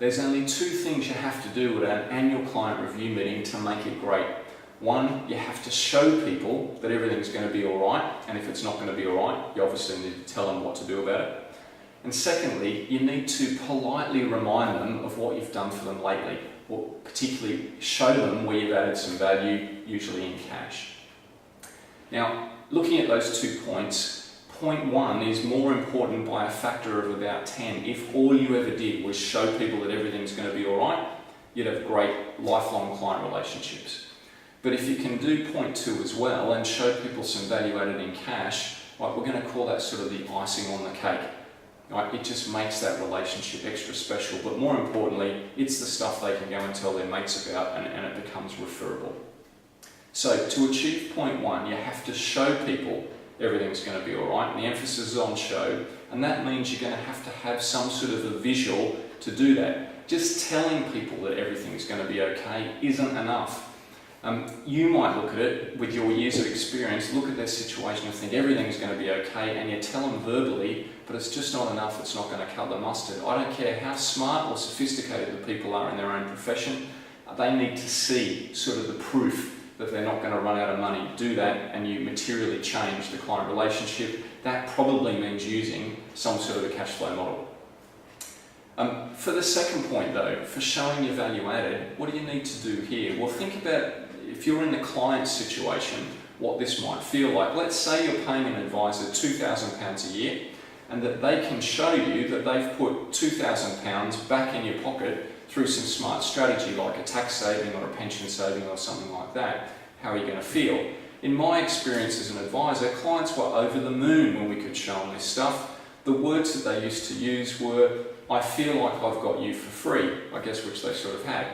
There's only two things you have to do at an annual client review meeting to make it great. One, you have to show people that everything's going to be all right, and if it's not going to be all right, you obviously need to tell them what to do about it. And secondly, you need to politely remind them of what you've done for them lately, or particularly show them where you've added some value, usually in cash. Now, looking at those 2 points, point 1 is more important by a factor of about 10. If all you ever did was show people that everything's going to be all right, you'd have great lifelong client relationships. But if you can do point 2 as well and show people some value added in cash, right, we're going to call that sort of the icing on the cake. Right? It just makes that relationship extra special, but more importantly, it's the stuff they can go and tell their mates about, and it becomes referable. So to achieve point 1, you have to show people everything's going to be all right, and the emphasis is on show, and that means you're going to have some sort of a visual to do that. Just telling people that everything's going to be okay isn't enough. You might look at it with your years of experience, look at their situation and think everything's going to be okay, and you tell them verbally, but it's just not enough, it's not going to cut the mustard. I don't care how smart or sophisticated the people are in their own profession, they need to see sort of the proof that they're not going to run out of money. Do that and you materially change the client relationship. That probably means using some sort of a cash flow model. For the second point though, for showing your value added, what do you need to do here? Well, think about if you're in the client situation, what this might feel like. Let's say you're paying an advisor £2,000 a year and that they can show you that they've put £2,000 back in your pocket through some smart strategy like a tax saving or a pension saving or something like that. How are you going to feel? In my experience as an advisor, clients were over the moon when we could show them this stuff. The words that they used to use were, "I feel like I've got you for free," I guess, which they sort of had.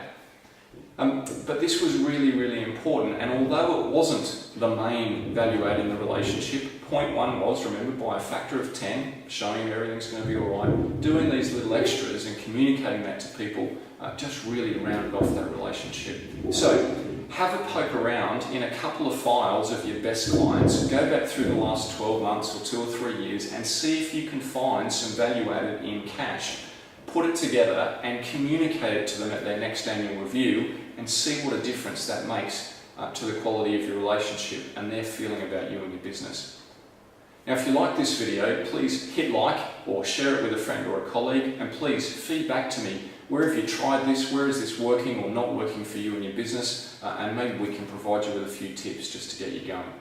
But this was really, really important, and although it wasn't the main value add in the relationship, point 1 was, remember, by a factor of 10, showing them everything's going to be all right, doing these little extras and communicating that to people just really rounded off that relationship. So, have a poke around in a couple of files of your best clients, go back through the last 12 months or 2 or 3 years and see if you can find some value added in cash. Put it together and communicate it to them at their next annual review and see what a difference that makes to the quality of your relationship and their feeling about you and your business. Now, if you like this video, please hit like or share it with a friend or a colleague, and please feed back to me. Where have you tried this? Where is this working or not working for you and your business? And maybe we can provide you with a few tips just to get you going.